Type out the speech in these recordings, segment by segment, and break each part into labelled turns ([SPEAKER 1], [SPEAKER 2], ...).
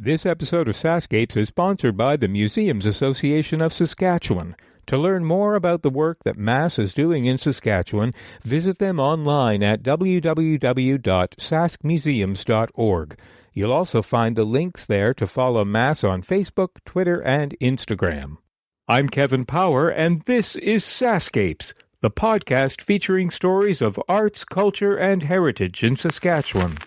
[SPEAKER 1] This episode of SaskScapes is sponsored by the Museums Association of Saskatchewan. To learn more about the work that MASS is doing in Saskatchewan, visit them online at www.saskmuseums.org. You'll also find the links there to follow MASS on Facebook, Twitter, and Instagram. I'm Kevin Power, and this is SaskScapes, the podcast featuring stories of arts, culture, and heritage in Saskatchewan.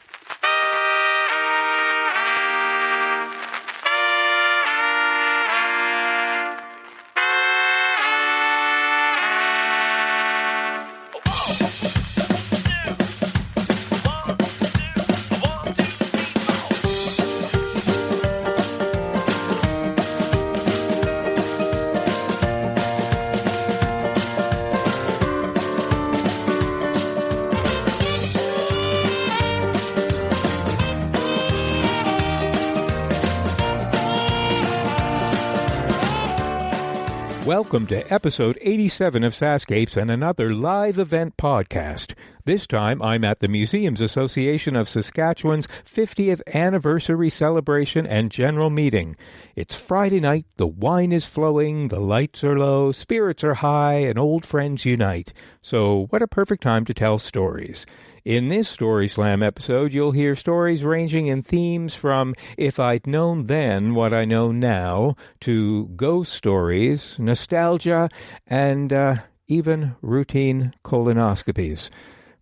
[SPEAKER 1] Welcome to episode 87 of SaskScapes and another live event podcast. This time I'm at the Museums Association of Saskatchewan's 50th anniversary celebration and general meeting. It's Friday night, the wine is flowing, the lights are low, spirits are high, and old friends unite. So what a perfect time to tell stories. In this Story Slam episode, you'll hear stories ranging in themes from If I'd Known Then What I Know Now to ghost stories, nostalgia, and even routine colonoscopies.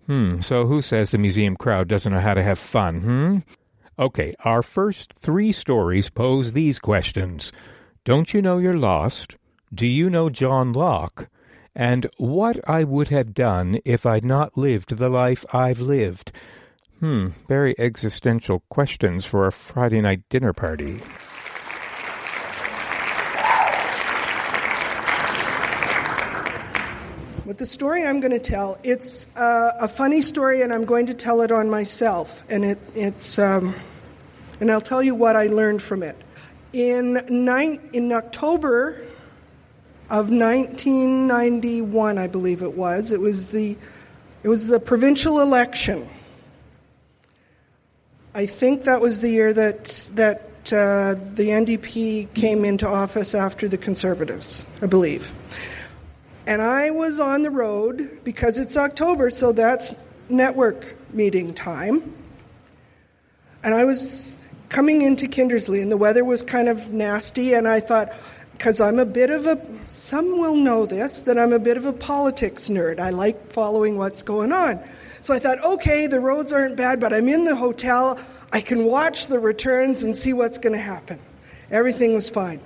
[SPEAKER 1] So who says the museum crowd doesn't know how to have fun, Okay, our first three stories pose these questions. Don't you know you're lost? Do you know John Locke? And what I would have done if I'd not lived the life I've lived. Very existential questions for a Friday night dinner party.
[SPEAKER 2] But the story I'm going to tell, it's a funny story, and I'm going to tell it on myself. And and I'll tell you what I learned from it. In October of 1991, I believe it was the provincial election. I think that was the year that the NDP came into office after the Conservatives, I believe. And I was on the road because it's October, so that's network meeting time. And I was coming into Kindersley, and the weather was kind of nasty, and I thought, because some will know this, that I'm a bit of a politics nerd. I like following what's going on. So I thought, okay, the roads aren't bad, but I'm in the hotel. I can watch the returns and see what's going to happen. Everything was fine.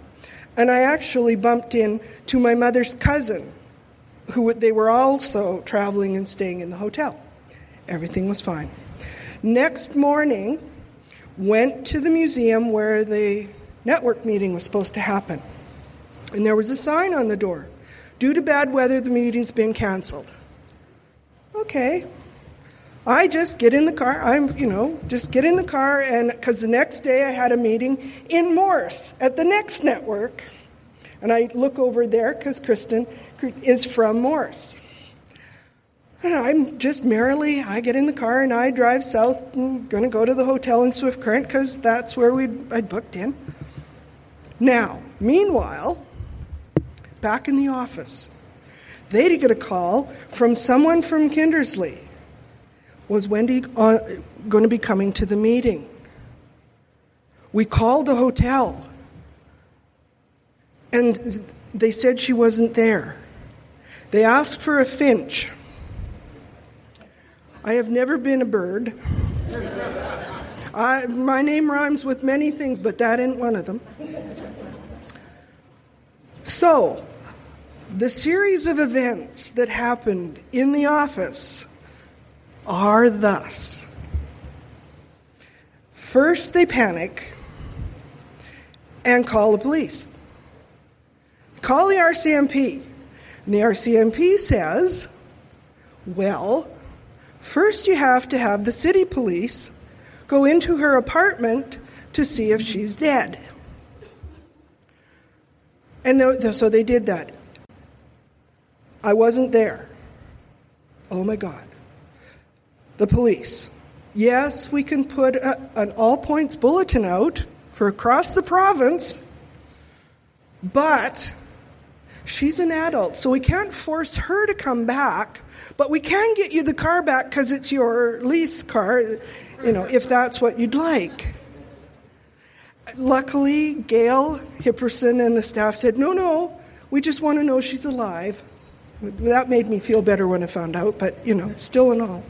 [SPEAKER 2] And I actually bumped into my mother's cousin, they were also traveling and staying in the hotel. Everything was fine. Next morning, went to the museum where the network meeting was supposed to happen. And there was a sign on the door. Due to bad weather, the meeting's been canceled. Okay. I just get in the car. Get in the car, and because the next day I had a meeting in Morse at the next network. And I look over there because Kristen is from Morse. And I'm just I get in the car and I drive south. I'm going to go to the hotel in Swift Current because that's where I'd booked in. Now, meanwhile, back in the office, they get a call from someone from Kindersley. Was Wendy going to be coming to the meeting? We called the hotel, and they said she wasn't there. They asked for a finch. I have never been a bird. My name rhymes with many things, but that ain't one of them. So, the series of events that happened in the office are thus. First, they panic and call the police. Call the RCMP. And the RCMP says, well, first you have to have the city police go into her apartment to see if she's dead. And so they did that. I wasn't there. Oh my God. The police. Yes, we can put an all-points bulletin out for across the province, but she's an adult, so we can't force her to come back, but we can get you the car back because it's your lease car, if that's what you'd like. Luckily, Gail Hipperson and the staff said, no, we just want to know she's alive. That made me feel better when I found out, but, still and all.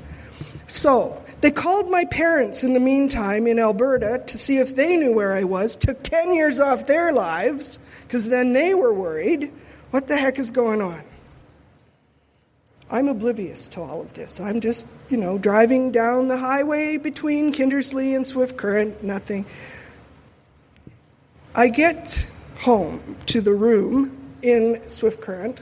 [SPEAKER 2] So they called my parents in the meantime in Alberta to see if they knew where I was, took 10 years off their lives, because then they were worried. What the heck is going on? I'm oblivious to all of this. I'm just, driving down the highway between Kindersley and Swift Current, nothing. I get home to the room in Swift Current.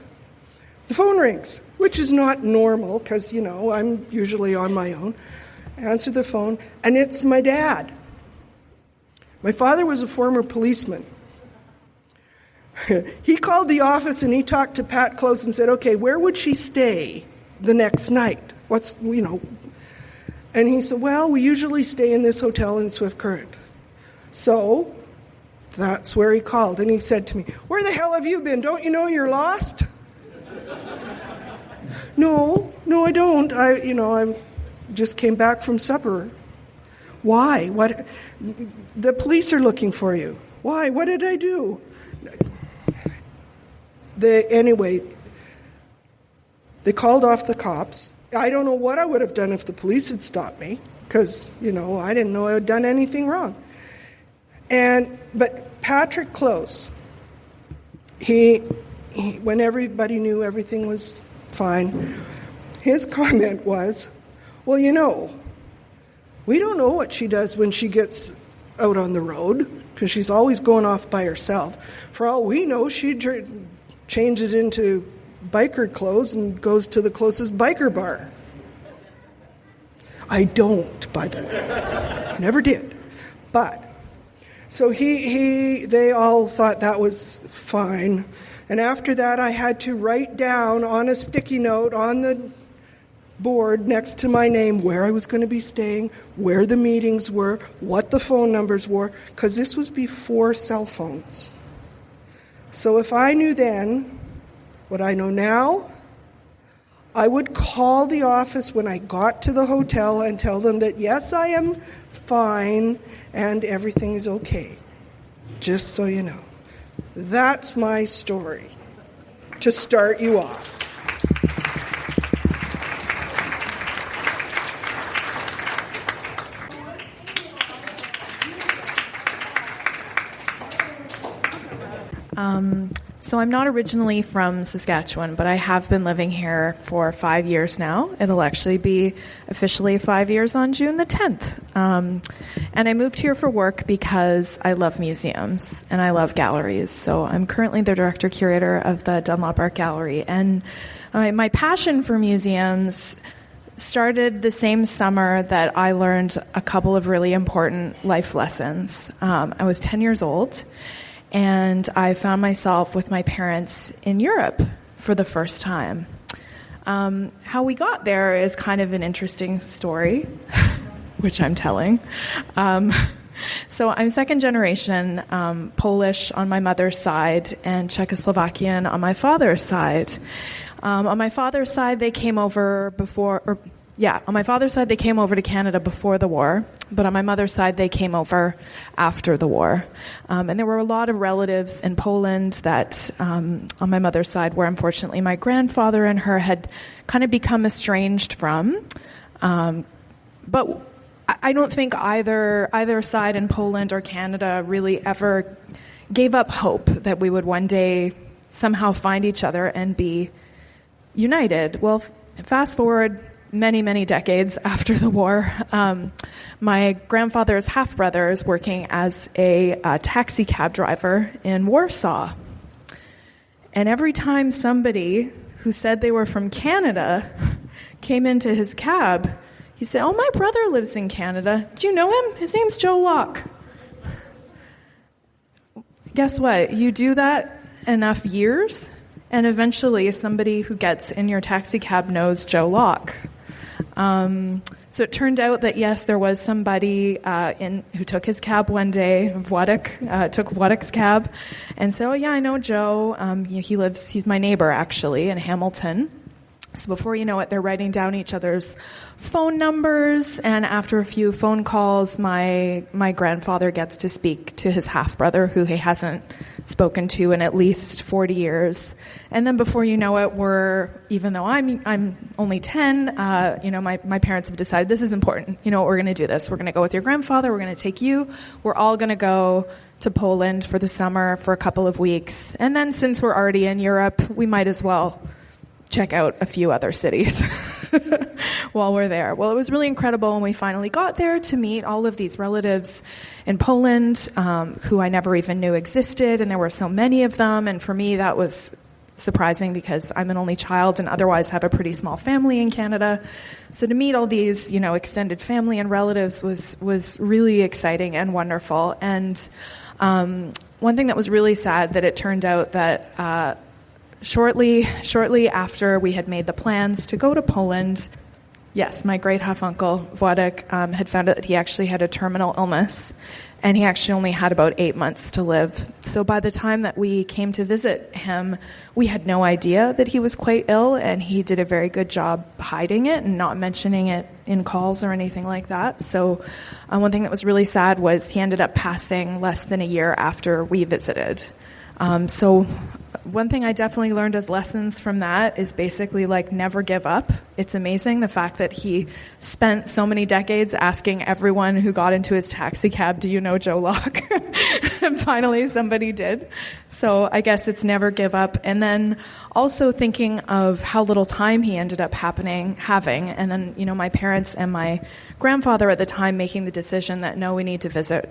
[SPEAKER 2] The phone rings, which is not normal because, I'm usually on my own. I answer the phone, and it's my dad. My father was a former policeman. He called the office and he talked to Pat Close and said, okay, where would she stay the next night? And he said, well, we usually stay in this hotel in Swift Current. So that's where he called. And he said to me, where the hell have you been? Don't you know you're lost? No, I don't. I just came back from supper. Why? What? The police are looking for you. Why? What did I do? Anyway, they called off the cops. I don't know what I would have done if the police had stopped me, because, I didn't know I had done anything wrong. But Patrick Close, he when everybody knew everything was fine, his comment was, well, we don't know what she does when she gets out on the road, because she's always going off by herself. For all we know, she changes into biker clothes and goes to the closest biker bar. I don't, by the way. Never did. But, so they all thought that was fine. And after that, I had to write down on a sticky note on the board next to my name where I was going to be staying, where the meetings were, what the phone numbers were, because this was before cell phones. So if I knew then what I know now, I would call the office when I got to the hotel and tell them that, yes, I am fine and everything is okay. Just so you know. That's my story to start you off.
[SPEAKER 3] So I'm not originally from Saskatchewan, but I have been living here for 5 years now. It'll actually be officially 5 years on June the 10th. And I moved here for work because I love museums and I love galleries. So I'm currently the director-curator of the Dunlop Art Gallery. And my passion for museums started the same summer that I learned a couple of really important life lessons. I was 10 years old. And I found myself with my parents in Europe for the first time. How we got there is kind of an interesting story, which I'm telling. So I'm second generation Polish on my mother's side and Czechoslovakian on my father's side. On my father's side, they came over on my father's side, they came over to Canada before the war, but on my mother's side, they came over after the war. And there were a lot of relatives in Poland that, on my mother's side, where unfortunately my grandfather and her had kind of become estranged from. But I don't think either side in Poland or Canada really ever gave up hope that we would one day somehow find each other and be united. Well, fast forward many, many decades after the war, my grandfather's half-brother is working as a taxi cab driver in Warsaw. And every time somebody who said they were from Canada came into his cab, he said, "Oh, my brother lives in Canada. Do you know him? His name's Joe Locke." Guess what? You do that enough years, and eventually somebody who gets in your taxi cab knows Joe Locke. So it turned out that, yes, there was somebody who took his cab one day, took Władek's cab, and said, oh, yeah, I know Joe. He's my neighbor, actually, in Hamilton. So before you know it, they're writing down each other's phone numbers, and after a few phone calls, my grandfather gets to speak to his half-brother, who he hasn't spoken to in at least 40 years. And then before you know it, even though I'm only 10, my parents have decided this is important. We're going to do this. We're going to go with your grandfather. We're going to take you. We're all going to go to Poland for the summer for a couple of weeks. And then since we're already in Europe, we might as well check out a few other cities while we're there. Well, it was really incredible when we finally got there to meet all of these relatives in Poland who I never even knew existed, and there were so many of them. And for me, that was surprising because I'm an only child and otherwise have a pretty small family in Canada. So to meet all these, extended family and relatives was really exciting and wonderful. And one thing that was really sad that it turned out that Shortly after we had made the plans to go to Poland, yes, my great half-uncle, Władek, had found out that he actually had a terminal illness, and he actually only had about 8 months to live. So by the time that we came to visit him, we had no idea that he was quite ill, and he did a very good job hiding it and not mentioning it in calls or anything like that. So one thing that was really sad was he ended up passing less than a year after we visited. So one thing I definitely learned as lessons from that is basically never give up. It's amazing the fact that he spent so many decades asking everyone who got into his taxi cab, do you know Joe Locke? And finally somebody did. So I guess it's never give up. And then also thinking of how little time he ended up having. And then, my parents and my grandfather at the time making the decision that no, we need to visit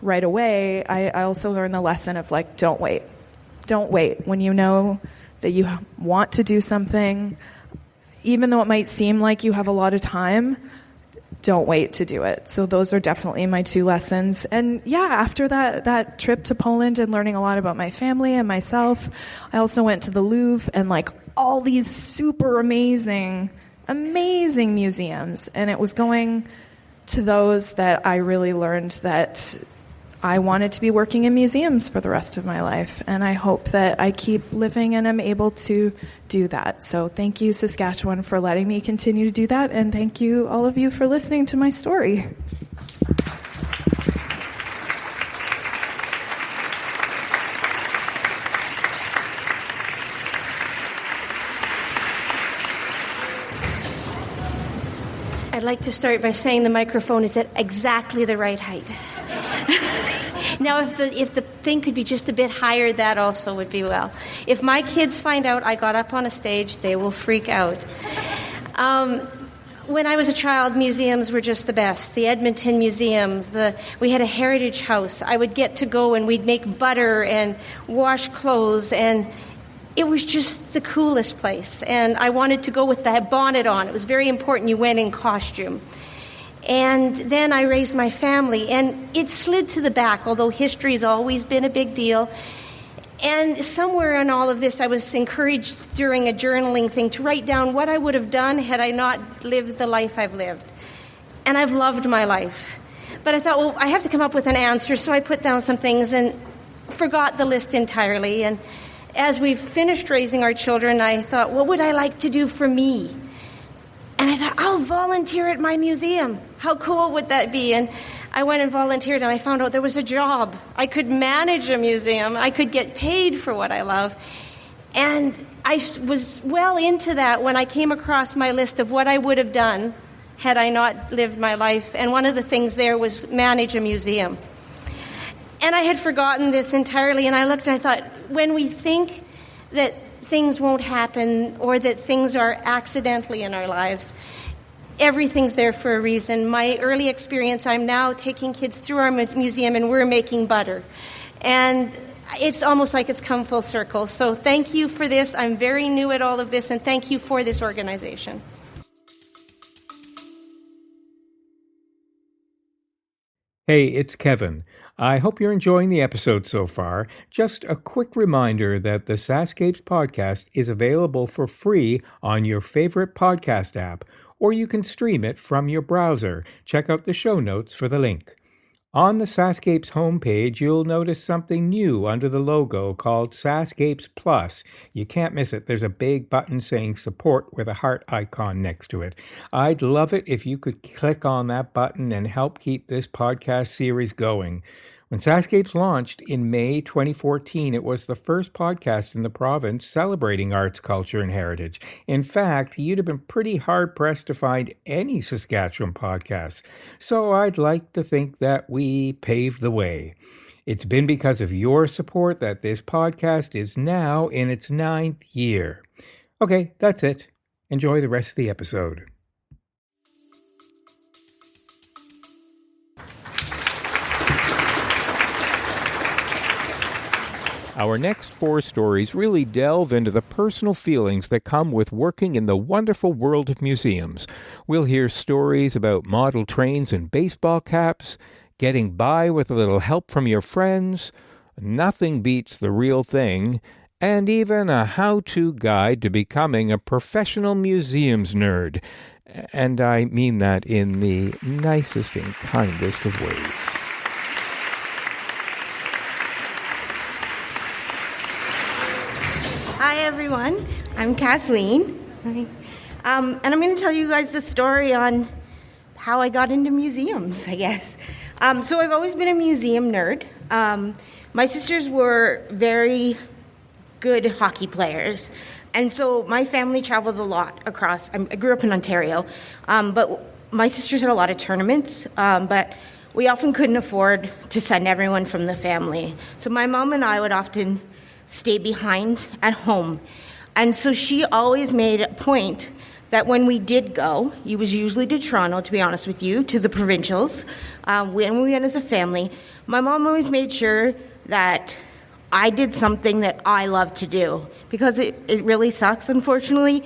[SPEAKER 3] right away. I also learned the lesson of don't wait. Don't wait. When you know that you want to do something, even though it might seem like you have a lot of time, don't wait to do it. So those are definitely my two lessons. And yeah, after that trip to Poland and learning a lot about my family and myself, I also went to the Louvre and all these super amazing museums. And it was going to those that I really learned that I wanted to be working in museums for the rest of my life, and I hope that I keep living and am able to do that. So thank you, Saskatchewan, for letting me continue to do that, and thank you, all of you, for listening to my story.
[SPEAKER 4] I'd like to start by saying the microphone is at exactly the right height. Now, if the thing could be just a bit higher, that also would be well. If my kids find out I got up on a stage, they will freak out. When I was a child, museums were just the best. The Edmonton Museum, we had a heritage house. I would get to go and we'd make butter and wash clothes, and it was just the coolest place. And I wanted to go with that bonnet on. It was very important you went in costume. And then I raised my family, and it slid to the back, although history's always been a big deal. And somewhere in all of this, I was encouraged during a journaling thing to write down what I would have done had I not lived the life I've lived. And I've loved my life. But I thought, well, I have to come up with an answer, so I put down some things and forgot the list entirely. And as we've finished raising our children, I thought, what would I like to do for me? And I thought, I'll volunteer at my museum. How cool would that be? And I went and volunteered, and I found out there was a job. I could manage a museum. I could get paid for what I love. And I was well into that when I came across my list of what I would have done had I not lived my life. And one of the things there was manage a museum. And I had forgotten this entirely, and I looked and I thought, when we think that things won't happen or that things are accidentally in our lives, everything's there for a reason. My early experience, I'm now taking kids through our museum and we're making butter. And it's almost like it's come full circle. So thank you for this. I'm very new at all of this, and thank you for this organization.
[SPEAKER 1] Hey, it's Kevin. I hope you're enjoying the episode so far. Just a quick reminder that the SaskScapes podcast is available for free on your favorite podcast app, or you can stream it from your browser. Check out the show notes for the link. On the SaskScapes homepage, you'll notice something new under the logo called SaskScapes Plus. You can't miss it. There's a big button saying support with a heart icon next to it. I'd love it if you could click on that button and help keep this podcast series going. When SaskScapes launched in May 2014, it was the first podcast in the province celebrating arts, culture, and heritage. In fact, you'd have been pretty hard-pressed to find any Saskatchewan podcasts. So I'd like to think that we paved the way. It's been because of your support that this podcast is now in its 9th year. Okay, that's it. Enjoy the rest of the episode. Our next 4 stories really delve into the personal feelings that come with working in the wonderful world of museums. We'll hear stories about model trains and baseball caps, getting by with a little help from your friends, nothing beats the real thing, and even a how-to guide to becoming a professional museums nerd. And I mean that in the nicest and kindest of ways.
[SPEAKER 5] Hi everyone, I'm Kathleen, and I'm going to tell you guys the story on how I got into museums, I guess. So I've always been a museum nerd. My sisters were very good hockey players, and so my family traveled a lot across. I grew up in Ontario, but my sisters had a lot of tournaments, but we often couldn't afford to send everyone from the family. So my mom and I would often stay behind at home. And so she always made a point that when we did go, it was usually to Toronto, to be honest with you, to the provincials, when we went as a family, my mom always made sure that I did something that I love to do, because it really sucks, unfortunately.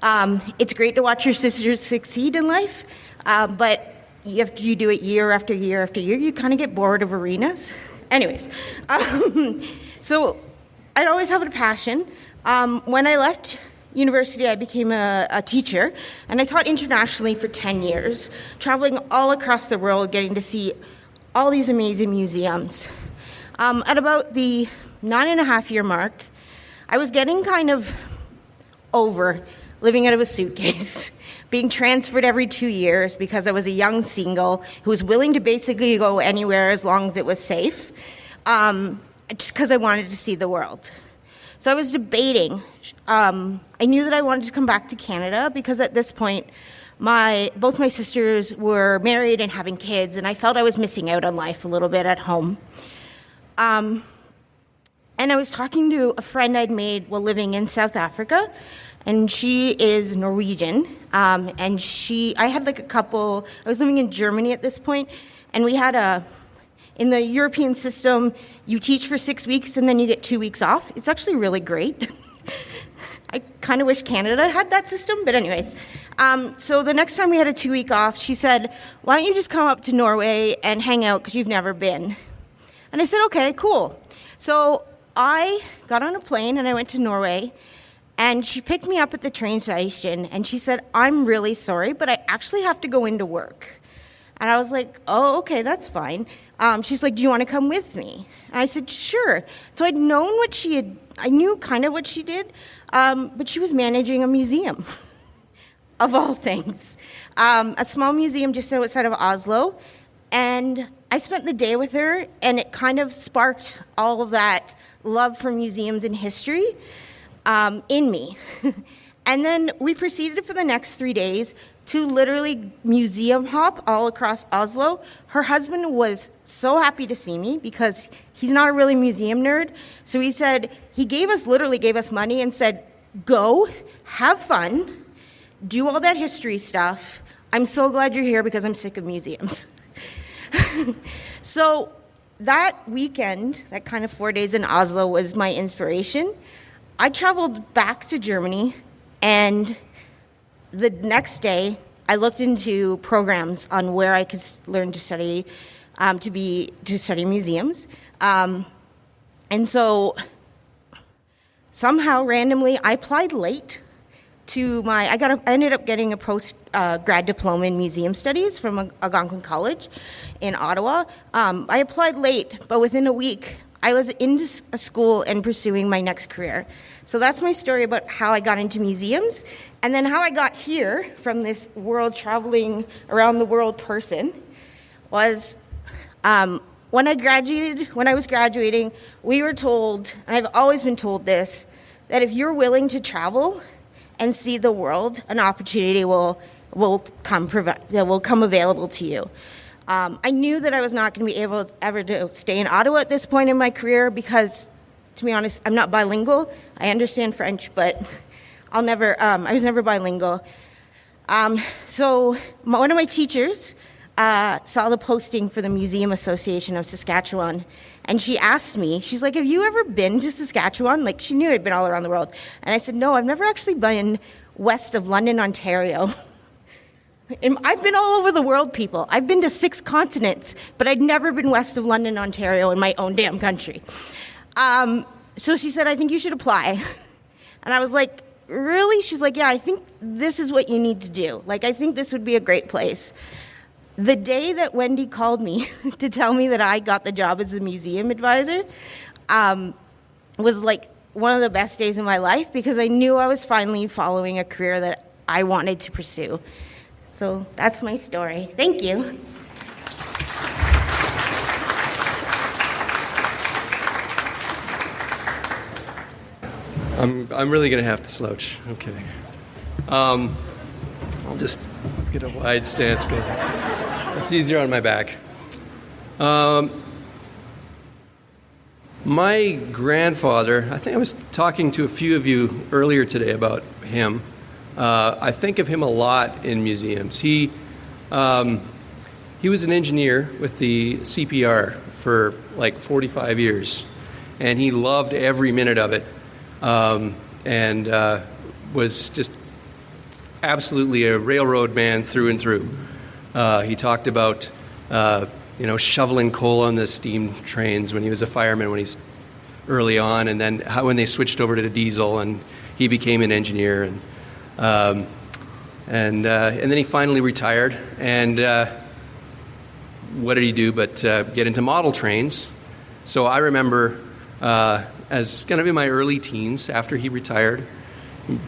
[SPEAKER 5] It's great to watch your sisters succeed in life, but if you do it year after year after year, you kind of get bored of arenas. Anyways, so I'd always had a passion. When I left university, I became a teacher, and I taught internationally for 10 years, traveling all across the world, getting to see all these amazing museums. At about the 9.5-year mark, I was getting kind of over living out of a suitcase, being transferred every 2 years because I was a young single who was willing to basically go anywhere as long as it was safe. Just because I wanted to see the world. So I was debating. I knew that I wanted to come back to Canada because at this point, both my sisters were married and having kids, and I felt I was missing out on life a little bit at home. And I was talking to a friend I'd made while living in South Africa, and she is Norwegian. And I had like I was living in Germany at this point, and we had in the European system, you teach for 6 weeks and then you get 2 weeks off. It's actually really great. I kind of wish Canada had that system, but anyways. So the next time we had a 2-week off, she said, why don't you just come up to Norway and hang out because you've never been? And I said, okay, cool. So I got on a plane and I went to Norway, and she picked me up at the train station and she said, I'm really sorry, but I actually have to go into work. And I was like, oh, okay, that's fine. She's like, do you want to come with me? And I said, sure. So I knew kind of what she did, but she was managing a museum, of all things. A small museum just outside of Oslo. And I spent the day with her, and it kind of sparked all of that love for museums and history in me. And then we proceeded for the next 3 days to literally museum hop all across Oslo. Her husband was so happy to see me because he's not a really museum nerd. So he literally gave us money and said, go, have fun, do all that history stuff. I'm so glad you're here because I'm sick of museums. So that weekend, that kind of 4 days in Oslo was my inspiration. I traveled back to Germany, and the next day, I looked into programs on where I could learn to study, to study museums. And so somehow, randomly, I applied late, I ended up getting a post grad diploma in museum studies from Algonquin College in Ottawa. I applied late, but within a week, I was in a school and pursuing my next career. So that's my story about how I got into museums, and then how I got here from this world traveling around the world person was when I was graduating, we were told, and I've always been told this, that if you're willing to travel and see the world, an opportunity will come available to you. I knew that I was not going to be able ever to stay in Ottawa at this point in my career because, to be honest, I'm not bilingual. I understand French, but I was never bilingual. So one of my teachers saw the posting for the Museum Association of Saskatchewan, and she asked me, she's like, have you ever been to Saskatchewan? Like, she knew I'd been all around the world. And I said, no, I've never actually been west of London, Ontario. And I've been all over the world, people. I've been to 6 continents, but I'd never been west of London, Ontario in my own damn country. So she said, I think you should apply. And I was like, really? She's like, yeah, I think this is what you need to do. Like, I think this would be a great place. The day that Wendy called me to tell me that I got the job as a museum advisor was like one of the best days of my life because I knew I was finally following a career that I wanted to pursue. So that's my story. Thank you.
[SPEAKER 6] I'm really going to have to slouch. Okay. I'll just get a wide stance going. It's easier on my back. My grandfather, I think I was talking to a few of you earlier today about him. I think of him a lot in museums. He was an engineer with the CPR for like 45 years, and he loved every minute of it, and was just absolutely a railroad man through and through. He talked about shoveling coal on the steam trains when he was a fireman when he's early on, and then when they switched over to diesel, and he became an engineer, and then he finally retired. And what did he do but get into model trains? So I remember as kind of in my early teens, after he retired, he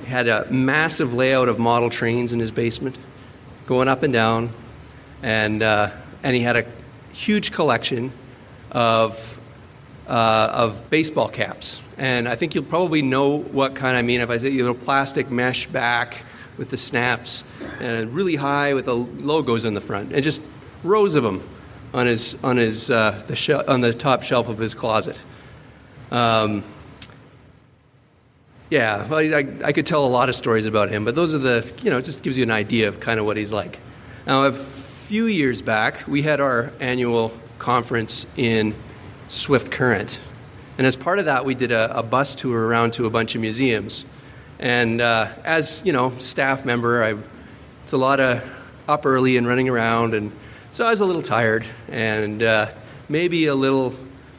[SPEAKER 6] had a massive layout of model trains in his basement, going up and down, and he had a huge collection of baseball caps. And I think you'll probably know what kind I mean if I say plastic mesh back with the snaps, and really high with the logos on the front, and just rows of them on the top shelf of his closet. Yeah, well, I could tell a lot of stories about him, but those are it just gives you an idea of kind of what he's like. Now, a few years back, we had our annual conference in Swift Current. And as part of that, we did a bus tour around to a bunch of museums. And as, staff member, it's a lot of up early and running around. And so I was a little tired and maybe a little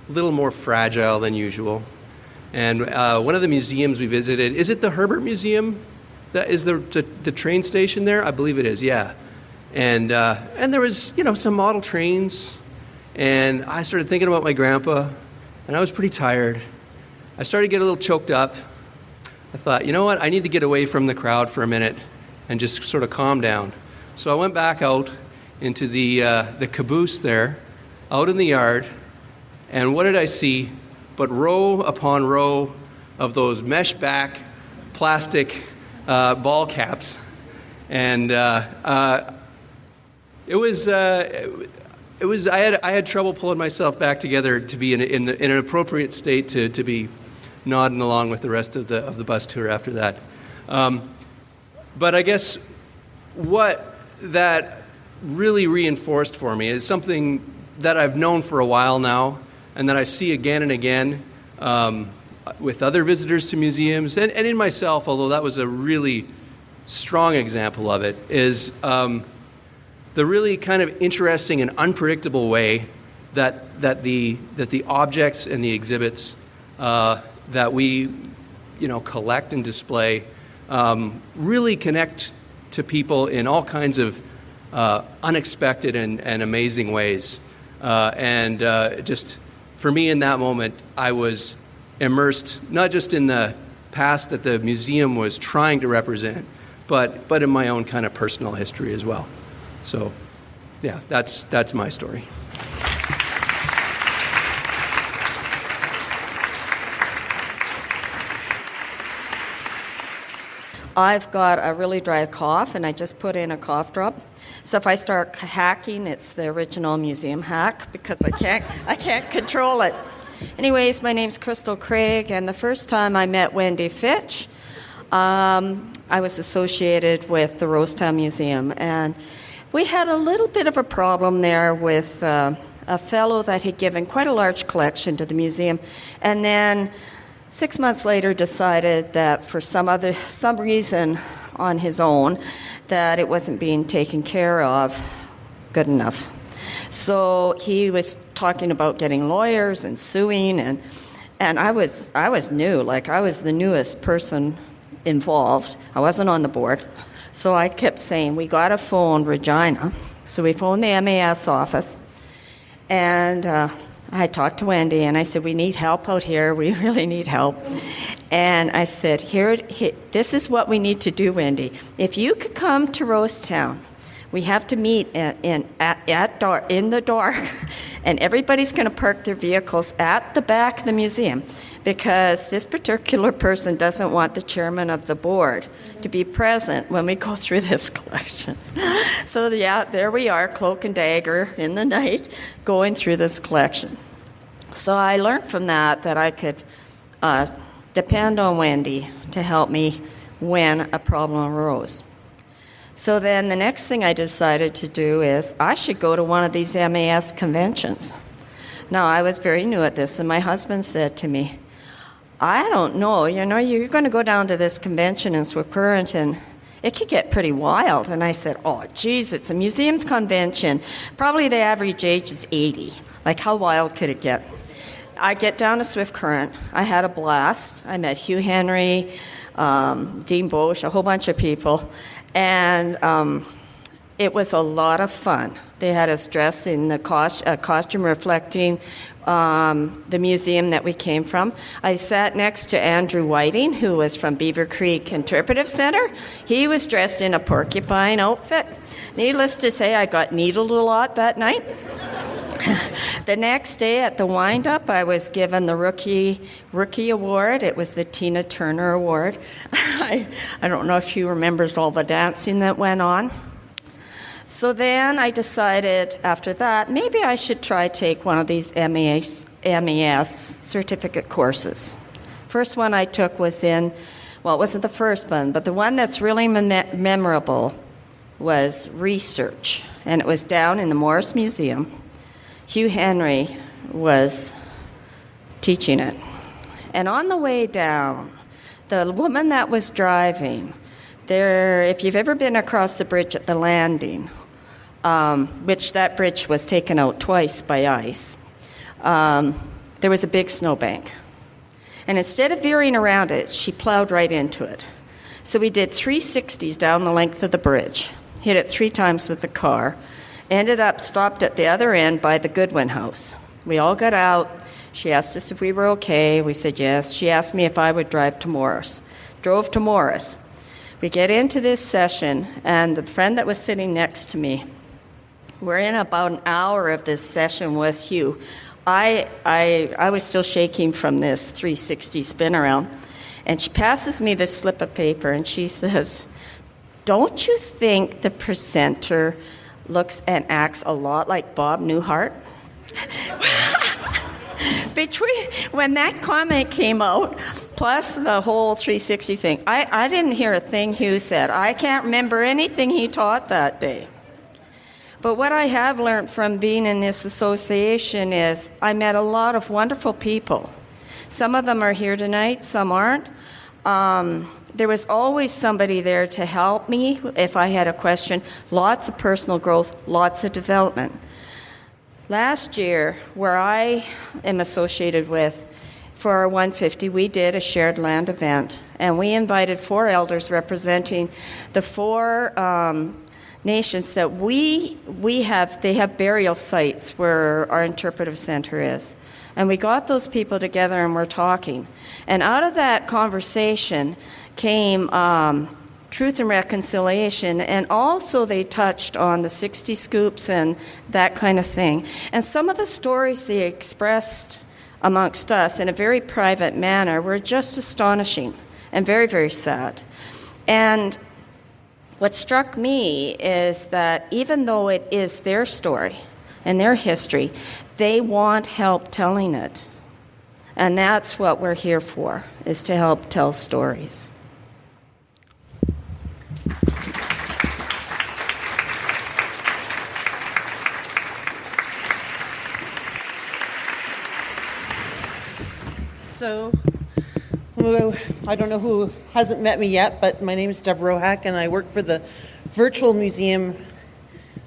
[SPEAKER 6] more fragile than usual. And one of the museums we visited, is it the Herbert Museum? That is the train station there? I believe it is, yeah. And there was, some model trains. And I started thinking about my grandpa, and I was pretty tired. I started to get a little choked up. I thought, you know what? I need to get away from the crowd for a minute and just sort of calm down. So I went back out into the caboose there, out in the yard, and what did I see but row upon row of those mesh back plastic ball caps. And it was I had trouble pulling myself back together to be in an appropriate state to be nodding along with the rest of the bus tour after that. But I guess what that really reinforced for me is something that I've known for a while now, and that I see again and again with other visitors to museums, and in myself, although that was a really strong example of it, is the really kind of interesting and unpredictable way that the objects and the exhibits that we collect and display really connect to people in all kinds of unexpected and amazing ways. Just for me in that moment, I was immersed not just in the past that the museum was trying to represent, but in my own kind of personal history as well. So, yeah, that's my story.
[SPEAKER 7] I've got a really dry cough, and I just put in a cough drop. So if I start hacking, it's the original museum hack because I can't control it. Anyways, my name's Crystal Craig, and the first time I met Wendy Fitch, I was associated with the Rosetown Museum, and we had a little bit of a problem there with a fellow that had given quite a large collection to the museum, and then 6 months later decided that for some reason on his own that it wasn't being taken care of good enough. So he was talking about getting lawyers and suing, and I was new, like I was the newest person involved. I wasn't on the board. So I kept saying, we got to phone Regina. So we phoned the MAS office, and I talked to Wendy, and I said, we need help out here. We really need help. And I said, here, this is what we need to do, Wendy. If you could come to Rosetown, we have to meet in the dark, and everybody's going to park their vehicles at the back of the museum because this particular person doesn't want the chairman of the board to be present when we go through this collection. So, yeah, there we are, cloak and dagger in the night, going through this collection. So I learned from that I could depend on Wendy to help me when a problem arose. So then the next thing I decided to do is I should go to one of these MAS conventions. Now, I was very new at this, and my husband said to me, I don't know, you're going to go down to this convention in Swift Current, and it could get pretty wild. And I said, oh, geez, it's a museums convention. Probably the average age is 80. Like, how wild could it get? I get down to Swift Current. I had a blast. I met Hugh Henry, Dean Bosch, a whole bunch of people. And it was a lot of fun. They had us dressed in the costume reflecting the museum that we came from. I sat next to Andrew Whiting, who was from Beaver Creek Interpretive Center. He was dressed in a porcupine outfit. Needless to say, I got needled a lot that night. The next day at the wind-up, I was given the rookie award. It was the Tina Turner Award. I don't know if she remembers all the dancing that went on. So then I decided after that, maybe I should try take one of these MAS certificate courses. First one I took was it wasn't the first one, but the one that's really memorable was research. And it was down in the Morris Museum. Hugh Henry was teaching it. And on the way down, the woman that was driving, if you've ever been across the bridge at the landing, which that bridge was taken out twice by ice, there was a big snowbank. And instead of veering around it, she plowed right into it. So we did 360s down the length of the bridge, hit it 3 times with the car, ended up stopped at the other end by the Goodwin House. We all got out. She asked us if we were okay. We said yes. She asked me if I would drive to Morris. Drove to Morris. We get into this session, and the friend that was sitting next to me, we're in about an hour of this session with Hugh. I was still shaking from this 360 spin around, and she passes me this slip of paper, and she says, don't you think the presenter looks and acts a lot like Bob Newhart? When that comment came out, plus the whole 360 thing, I didn't hear a thing Hugh said. I can't remember anything he taught that day. But what I have learned from being in this association is I met a lot of wonderful people. Some of them are here tonight, some aren't. There was always somebody there to help me if I had a question. Lots of personal growth, lots of development. Last year, where I am associated with, for our 150, we did a shared land event, and we invited 4 elders representing the 4 nations that we have. They have burial sites where our interpretive center is. And we got those people together and we're talking. And out of that conversation came truth and reconciliation, and also they touched on the 60 scoops and that kind of thing. And some of the stories they expressed amongst us in a very private manner were just astonishing and very, very sad. And what struck me is that even though it is their story and their history, they want help telling it. And that's what we're here for, is to help tell stories.
[SPEAKER 8] So, I don't know who hasn't met me yet, but my name is Deborah Rohack, and I work for the Virtual Museum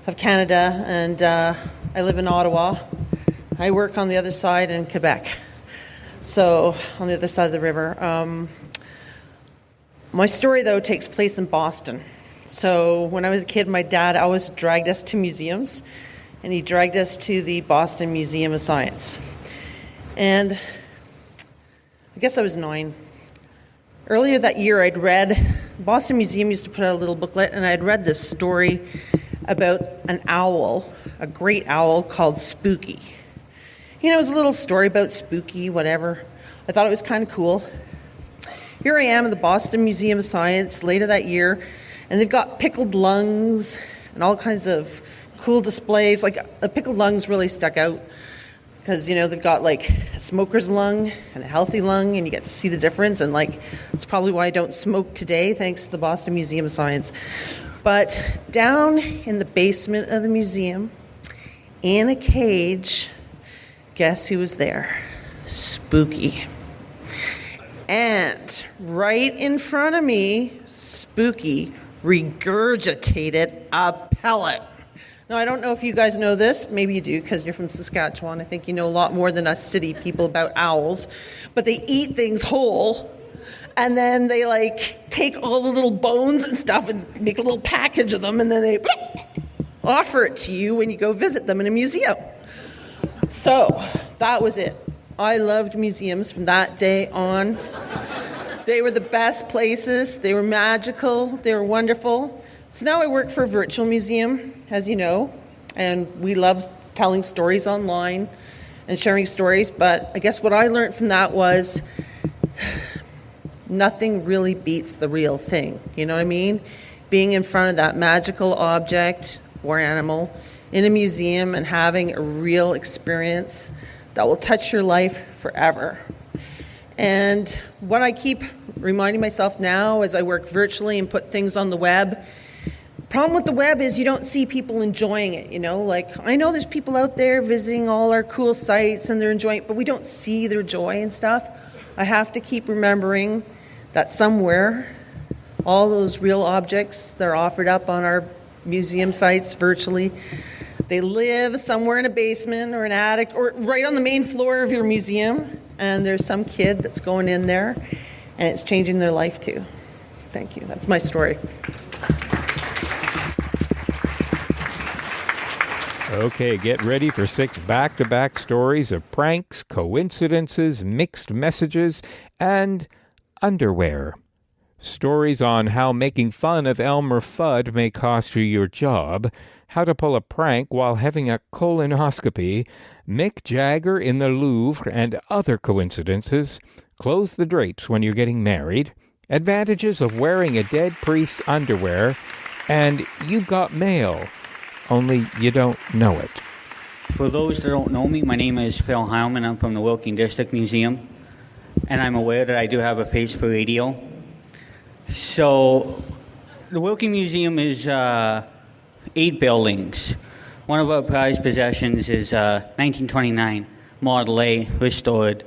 [SPEAKER 8] of Canada, and I live in Ottawa. I work on the other side in Quebec, so on the other side of the river. My story, though, takes place in Boston. So when I was a kid, my dad always dragged us to museums, and he dragged us to the Boston Museum of Science. And I guess I was 9. Earlier that year, I'd read, Boston Museum used to put out a little booklet, and I'd read this story about an owl, a great owl called Spooky. You know, it was a little story about Spooky, whatever. I thought it was kind of cool. Here I am at the Boston Museum of Science later that year, and they've got pickled lungs and all kinds of cool displays. Like, the pickled lungs really stuck out because, you know, they've got like a smoker's lung and a healthy lung, and you get to see the difference. And like, it's probably why I don't smoke today, thanks to the Boston Museum of Science. But down in the basement of the museum, in a cage, guess who was there? Spooky. And right in front of me, Spooky regurgitated a pellet. Now, I don't know if you guys know this. Maybe you do because you're from Saskatchewan. I think you know a lot more than us city people about owls. But they eat things whole, and then they, like, take all the little bones and stuff and make a little package of them, and then they offer it to you when you go visit them in a museum. So that was it. I loved museums from that day on. They were the best places. They were magical. They were wonderful. So now I work for a virtual museum, as you know, and we love telling stories online and sharing stories. But I guess what I learned from that was nothing really beats the real thing. You know what I mean? Being in front of that magical object or animal in a museum and having a real experience that will touch your life forever. And what I keep reminding myself now as I work virtually and put things on the web, the problem with the web is you don't see people enjoying it, you know? Like, I know there's people out there visiting all our cool sites and they're enjoying it, but we don't see their joy and stuff. I have to keep remembering that somewhere, all those real objects that are offered up on our museum sites virtually, they live somewhere in a basement or an attic or right on the main floor of your museum, and there's some kid that's going in there, and it's changing their life too. Thank you. That's my story.
[SPEAKER 1] Okay, get ready for 6 back-to-back stories of pranks, coincidences, mixed messages, and underwear. Stories on how making fun of Elmer Fudd may cost you your job, how to pull a prank while having a colonoscopy, Mick Jagger in the Louvre and other coincidences, close the drapes when you're getting married, advantages of wearing a dead priest's underwear, and you've got mail, only you don't know it.
[SPEAKER 9] For those that don't know me, my name is Phil Heilman. I'm from the Wilking District Museum, and I'm aware that I do have a face for radio. So the Wilking Museum is 8 buildings. One of our prized possessions is 1929 Model A restored,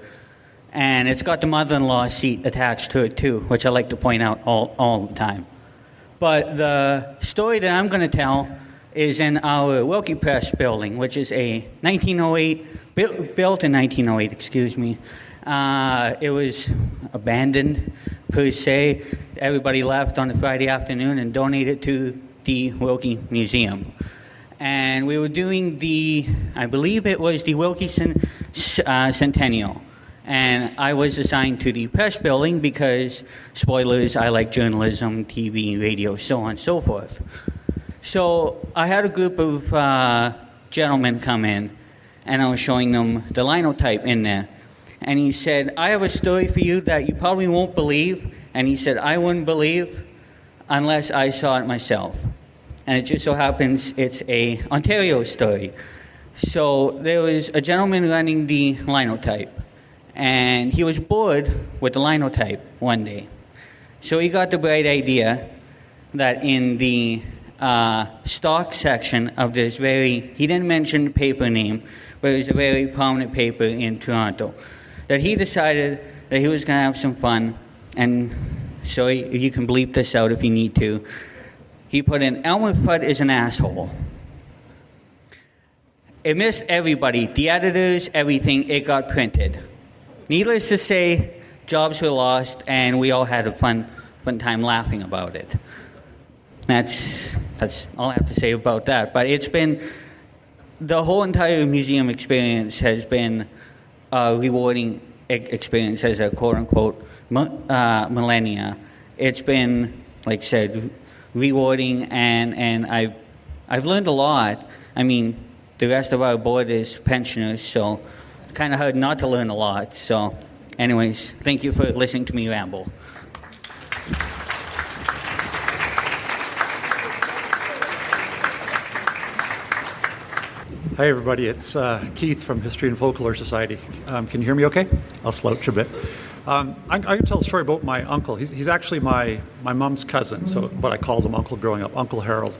[SPEAKER 9] and it's got the mother-in-law seat attached to it too, which I like to point out all the time. But the story that I'm going to tell is in our Wilkie Press building, which is a 1908, built in 1908, It was abandoned, per se. Everybody left on a Friday afternoon and donated to the Wilkie Museum. And we were doing I believe it was the Wilkieson Centennial. And I was assigned to the press building because, spoilers, I like journalism, TV, radio, so on and so forth. So I had a group of gentlemen come in, and I was showing them the linotype in there. And he said, I have a story for you that you probably won't believe. And he said, I wouldn't believe unless I saw it myself. And it just so happens it's a Ontario story. So there was a gentleman running the linotype, and he was bored with the linotype one day. So he got the bright idea that in the stock section of this he didn't mention the paper name, but it was a very prominent paper in Toronto, that he decided that he was going to have some fun, and so you can bleep this out if you need to. He put in, Elmer Fudd is an asshole. It missed everybody, the editors, everything. It got printed. Needless to say, jobs were lost, and we all had a fun time laughing about it. That's all I have to say about that. But it's been, the whole entire museum experience has been a rewarding experience as a quote-unquote millennia. It's been, like I said, rewarding, and I've learned a lot. I mean, the rest of our board is pensioners, so kind of hard not to learn a lot. So anyways, thank you for listening to me ramble.
[SPEAKER 10] Hi, everybody. It's Keith from History and Folklore Society. Can you hear me okay? I'll slouch a bit. I'm going to tell a story about my uncle. He's actually my mom's cousin, but I called him Uncle growing up, Uncle Harold.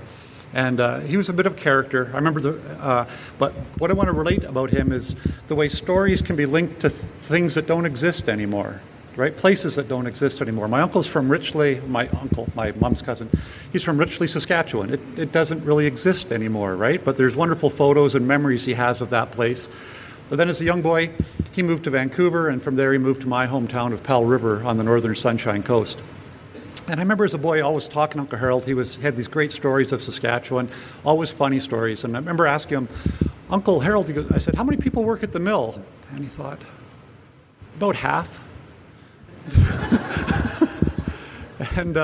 [SPEAKER 10] And he was a bit of a character. I remember but what I want to relate about him is the way stories can be linked to things that don't exist anymore, right? Places that don't exist anymore. My uncle's from Richley, my mom's cousin, he's from Richley, Saskatchewan. It doesn't really exist anymore, right? But there's wonderful photos and memories he has of that place. But then as a young boy, he moved to Vancouver, and from there he moved to my hometown of Powell River on the northern Sunshine Coast. And I remember as a boy always talking to Uncle Harold. He had these great stories of Saskatchewan, always funny stories. And I remember asking him, Uncle Harold, I said, how many people work at the mill? And he thought, about half. And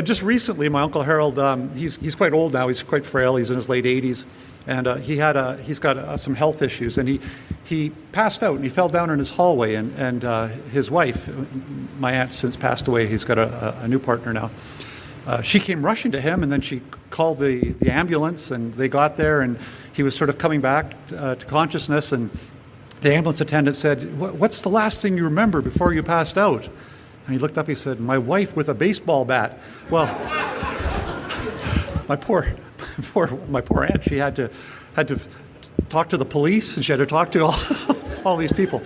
[SPEAKER 10] just recently, my Uncle Harold, he's quite old now. He's quite frail. He's in his late 80s. And he's got some health issues. And he passed out, and he fell down in his hallway. And his wife, my aunt since passed away, he's got a new partner now. She came rushing to him, and then she called the ambulance, and they got there, and he was sort of coming back to consciousness. And the ambulance attendant said, what's the last thing you remember before you passed out? And he looked up, he said, my wife with a baseball bat. Well, my poor aunt, she had to talk to the police, and she had to talk to all these people.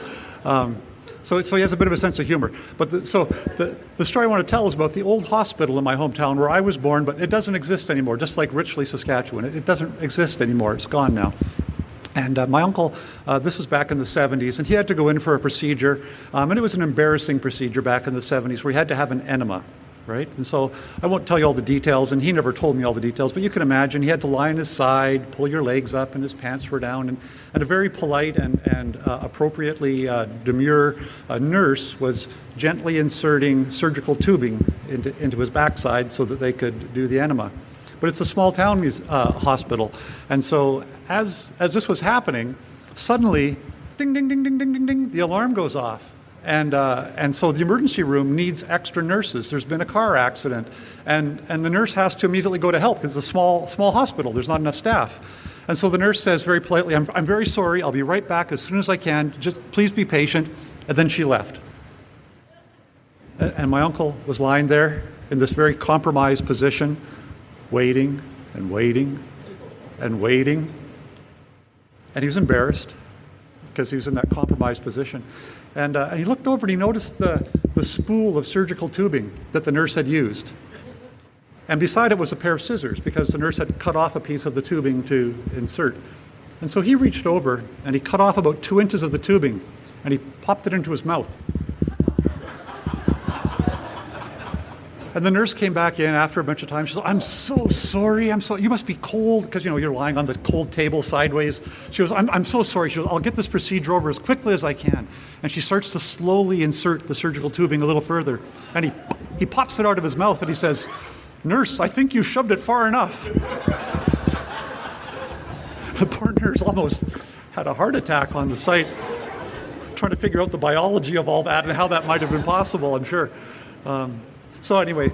[SPEAKER 10] So he has a bit of a sense of humor. But the story I want to tell is about the old hospital in my hometown where I was born, but it doesn't exist anymore, just like Richley, Saskatchewan. It doesn't exist anymore. It's gone now. And my uncle, this was back in the 70s, and he had to go in for a procedure, and it was an embarrassing procedure back in the 70s where he had to have an enema. Right? And so I won't tell you all the details, and he never told me all the details, but you can imagine he had to lie on his side, pull your legs up, and his pants were down, and a very polite and appropriately demure nurse was gently inserting surgical tubing into his backside so that they could do the enema. But it's a small town hospital, and so as this was happening, suddenly, ding, ding, ding, ding, ding, ding, ding, the alarm goes off. And so the emergency room needs extra nurses. There's been a car accident, and the nurse has to immediately go to help because it's a small hospital. There's not enough staff. And so the nurse says very politely, I'm very sorry. I'll be right back as soon as I can. Just please be patient. And then she left. And my uncle was lying there in this very compromised position, waiting and waiting and waiting. And he was embarrassed because he was in that compromised position. And he looked over and he noticed the spool of surgical tubing that the nurse had used. And beside it was a pair of scissors because the nurse had cut off a piece of the tubing to insert. And so he reached over and he cut off about 2 inches of the tubing. and he popped it into his mouth. And the nurse came back in after a bunch of time. She said, I'm so sorry. You must be cold because, you're lying on the cold table sideways. She goes, I'm so sorry. She goes, I'll get this procedure over as quickly as I can. And she starts to slowly insert the surgical tubing a little further. And he pops it out of his mouth and he says, Nurse, I think you shoved it far enough. The poor nurse almost had a heart attack on the site, trying to figure out the biology of all that and how that might have been possible, I'm sure. So anyway,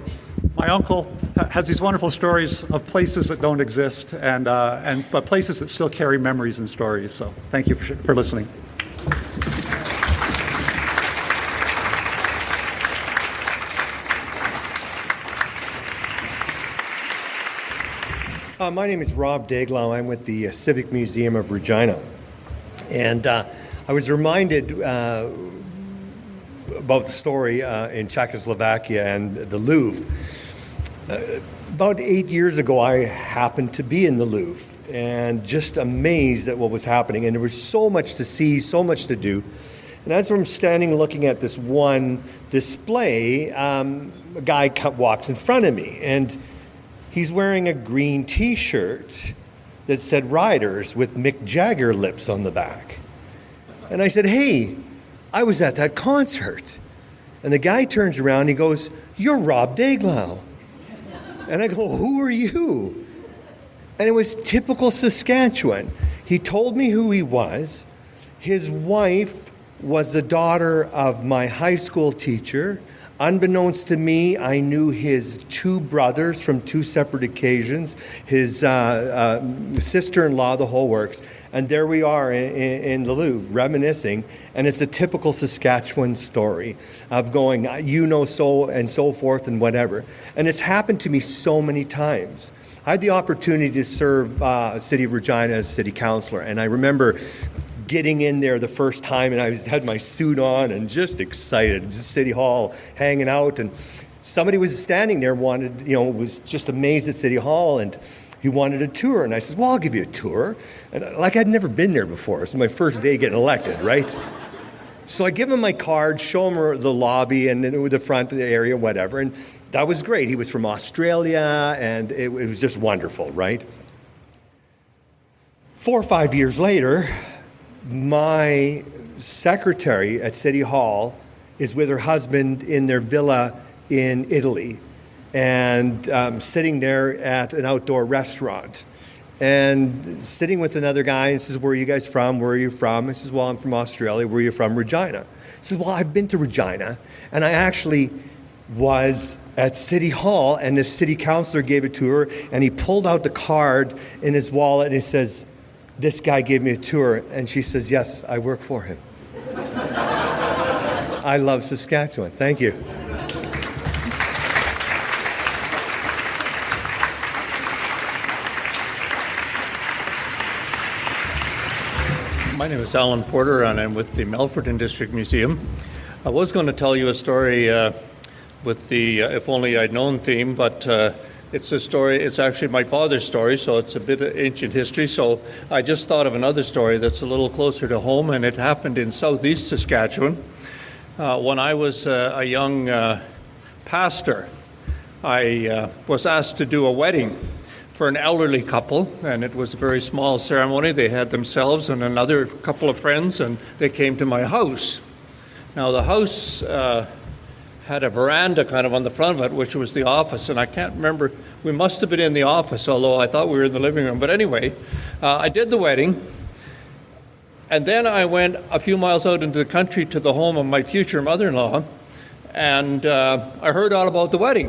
[SPEAKER 10] my uncle has these wonderful stories of places that don't exist, but places that still carry memories and stories. So thank you for listening.
[SPEAKER 11] My name is Rob Daglow. I'm with the Civic Museum of Regina. And I was reminded about the story in Czechoslovakia and the Louvre. About 8 years ago, I happened to be in the Louvre and just amazed at what was happening. And there was so much to see, so much to do. And as I'm standing looking at this one display, a guy walks in front of me. And he's wearing a green T-shirt that said Riders with Mick Jagger lips on the back. And I said, hey, I was at that concert. And the guy turns around and he goes, you're Rob Daglow. And I go, who are you? And it was typical Saskatchewan. He told me who he was. His wife was the daughter of my high school teacher. Unbeknownst to me, I knew his two brothers from two separate occasions, his sister-in-law, the whole works. And there we are in the Louvre, reminiscing. And it's a typical Saskatchewan story of going, so and so forth and whatever. And it's happened to me so many times. I had the opportunity to serve City of Regina as city councillor. And I remember getting in there the first time, and I had my suit on and just excited, just City Hall, hanging out, and somebody was standing there, was just amazed at City Hall, and he wanted a tour, and I said, well, I'll give you a tour. And I'd never been there before. It's my first day getting elected, right? So I give him my card, show him the lobby and the front area, whatever, and that was great. He was from Australia, and it was just wonderful, right? 4 or 5 years later, my secretary at City Hall is with her husband in their villa in Italy and sitting there at an outdoor restaurant and sitting with another guy and says, where are you guys from? Where are you from? I says, well, I'm from Australia. Where are you from? Regina. He says, well, I've been to Regina, and I actually was at City Hall, and the city councillor gave it to her, and he pulled out the card in his wallet and he says, this guy gave me a tour, and she says, yes, I work for him. I love Saskatchewan. Thank you.
[SPEAKER 12] My name is Alan Porter, and I'm with the Melfort District Museum. I was going to tell you a story with the If Only I'd Known theme, but it's a story, it's actually my father's story, so it's a bit of ancient history. So I just thought of another story that's a little closer to home, and it happened in southeast Saskatchewan. When I was a young pastor, I was asked to do a wedding for an elderly couple, and it was a very small ceremony. They had themselves and another couple of friends, and they came to my house. Now the house had a veranda kind of on the front of it, which was the office, and I can't remember, we must have been in the office, although I thought we were in the living room. But anyway, I did the wedding, and then I went a few miles out into the country to the home of my future mother-in-law, and I heard all about the wedding.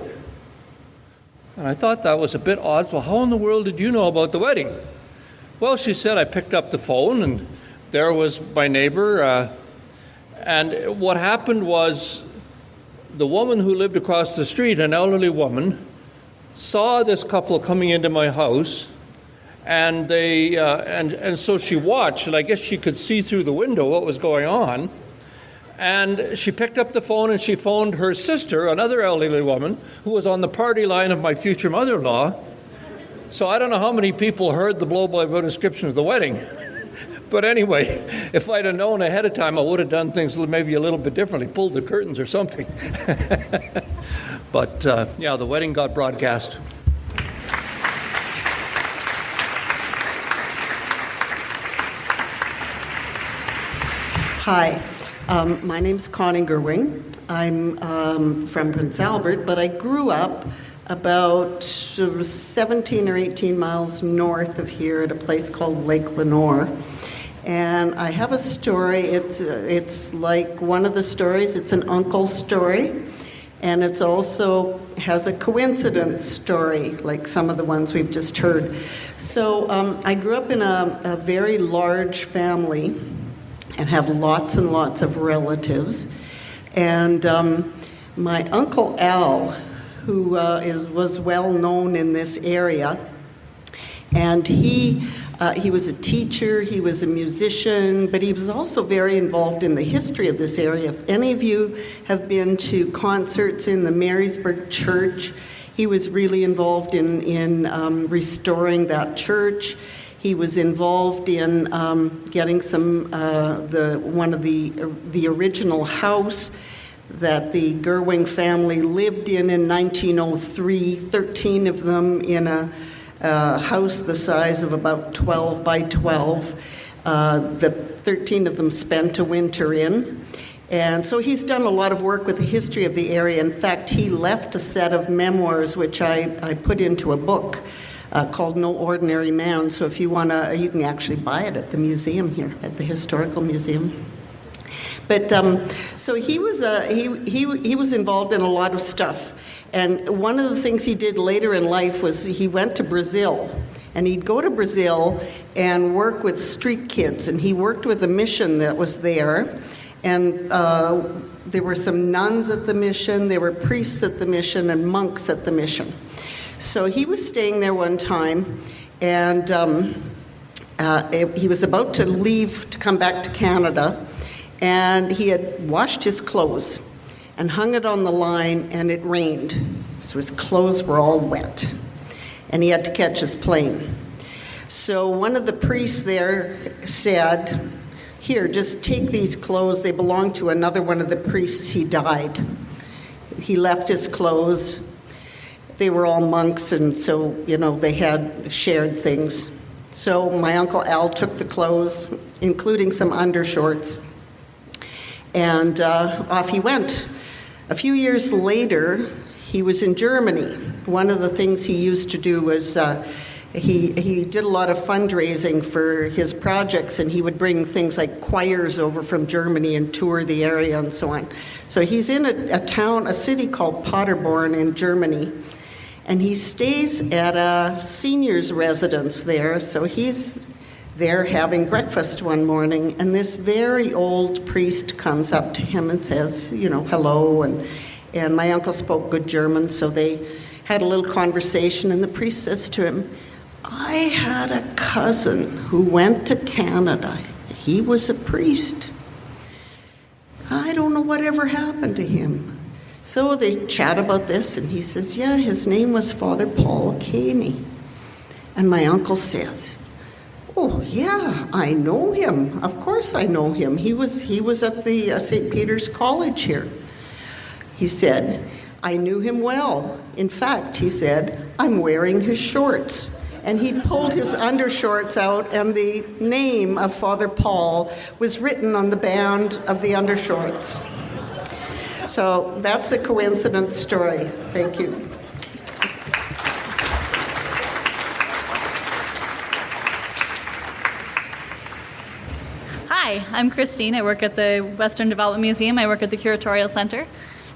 [SPEAKER 12] And I thought that was a bit odd. Well, how in the world did you know about the wedding? Well, she said, I picked up the phone, and there was my neighbor, and what happened was the woman who lived across the street, an elderly woman, saw this couple coming into my house, and they and so she watched, and I guess she could see through the window what was going on. And she picked up the phone and she phoned her sister, another elderly woman, who was on the party line of my future mother-in-law. So I don't know how many people heard the blow-by-blow description of the wedding. But anyway, if I'd have known ahead of time, I would have done things maybe a little bit differently, pulled the curtains or something. But the wedding got broadcast.
[SPEAKER 13] Hi, my name's Connie Gerwing. I'm from Prince Albert, but I grew up about 17 or 18 miles north of here at a place called Lake Lenore. And I have a story. It's like one of the stories. It's an uncle story. And it's also has a coincidence story, like some of the ones we've just heard. So I grew up in a very large family and have lots and lots of relatives. And my Uncle Al, who was well known in this area, and he was a teacher, he was a musician, but he was also very involved in the history of this area. If any of you have been to concerts in the Marysburg Church, he was really involved in restoring that church. He was involved in getting one of the original house that the Gerwing family lived in 1903, 13 of them in a house the size of about 12 by 12, that 13 of them spent a winter in. And so he's done a lot of work with the history of the area. In fact, he left a set of memoirs, which I put into a book called No Ordinary Man. So if you want to, you can actually buy it at the museum here, at the Historical Museum. But so he was involved in a lot of stuff. And one of the things he did later in life was he went to Brazil. And he'd go to Brazil and work with street kids. And he worked with a mission that was there. And there were some nuns at the mission, there were priests at the mission, and monks at the mission. So he was staying there one time, and he was about to leave to come back to Canada, and he had washed his clothes and hung it on the line, and it rained. So his clothes were all wet, and he had to catch his plane. So one of the priests there said, "Here, just take these clothes. They belong to another one of the priests. He died." He left his clothes. They were all monks, and so, they had shared things. So my Uncle Al took the clothes, including some undershorts, and off he went. A few years later, he was in Germany. One of the things he used to do was he did a lot of fundraising for his projects, and he would bring things like choirs over from Germany and tour the area and so on. So he's in a city called Paderborn in Germany, and he stays at a senior's residence there. So he's there having breakfast one morning, and this very old priest comes up to him and says, hello, and my uncle spoke good German, so they had a little conversation, and the priest says to him, "I had a cousin who went to Canada. He was a priest. I don't know whatever happened to him." So they chat about this, and he says, "Yeah, his name was Father Paul Caney." And my uncle says, "Oh, yeah, I know him. Of course I know him. He was at the St. Peter's College here." He said, "I knew him well. In fact," he said, "I'm wearing his shorts." And he pulled his undershorts out, and the name of Father Paul was written on the band of the undershorts. So that's a coincidence story. Thank you.
[SPEAKER 14] Hi, I'm Christine. I work at the Western Development Museum. I work at the Curatorial Center.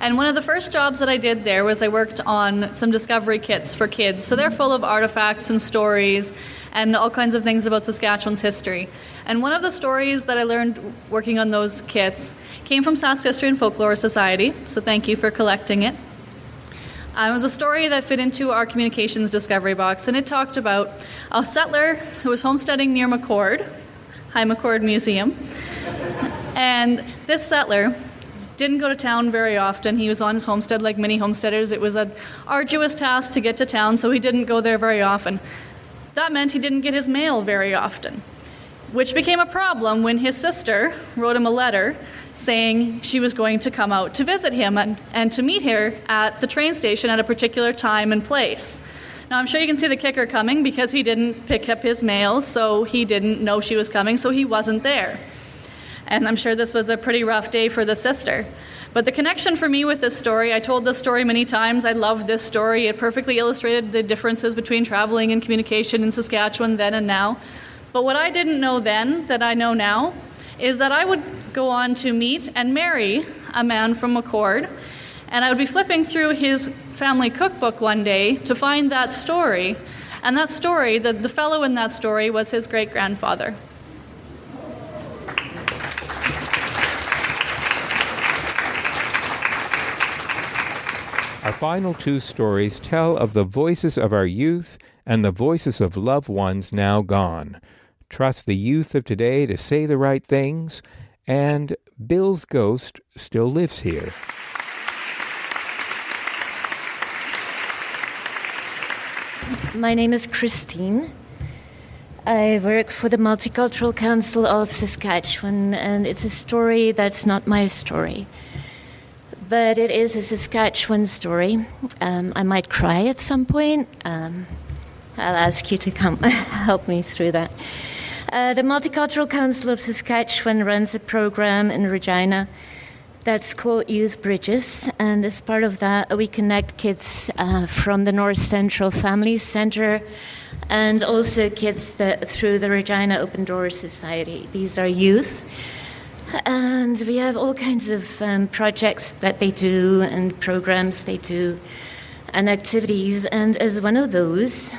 [SPEAKER 14] And one of the first jobs that I did there was I worked on some discovery kits for kids. So they're full of artifacts and stories and all kinds of things about Saskatchewan's history. And one of the stories that I learned working on those kits came from Sask History and Folklore Society, so thank you for collecting it. It was a story that fit into our communications discovery box, and it talked about a settler who was homesteading near McCord, High McCord Museum. And this settler didn't go to town very often. He was on his homestead like many homesteaders. It was an arduous task to get to town, so he didn't go there very often. That meant he didn't get his mail very often. which became a problem when his sister wrote him a letter saying she was going to come out to visit him and to meet her at the train station at a particular time and place. Now, I'm sure you can see the kicker coming because he didn't pick up his mail, so he didn't know she was coming, so he wasn't there. And I'm sure this was a pretty rough day for the sister. But the connection for me with this story, I told this story many times. I love this story. It perfectly illustrated the differences between traveling and communication in Saskatchewan then and now. But what I didn't know then that I know now is that I would go on to meet and marry a man from McCord, and I would be flipping through his family cookbook one day to find that story. And that story, the fellow in that story was his great-grandfather.
[SPEAKER 1] Our final two stories tell of the voices of our youth and the voices of loved ones now gone. Trust the youth of today to say the right things, and Bill's ghost still lives here.
[SPEAKER 15] My name is Christine. I work for the Multicultural Council of Saskatchewan, and it's a story that's not my story. But it is a Saskatchewan story. I might cry at some point. I'll ask you to come help me through that. The Multicultural Council of Saskatchewan runs a program in Regina that's called Youth Bridges, and as part of that, we connect kids from the North Central Family Centre and also kids through the Regina Open Doors Society. These are youth, and we have all kinds of projects that they do and programs they do and activities, and as one of those,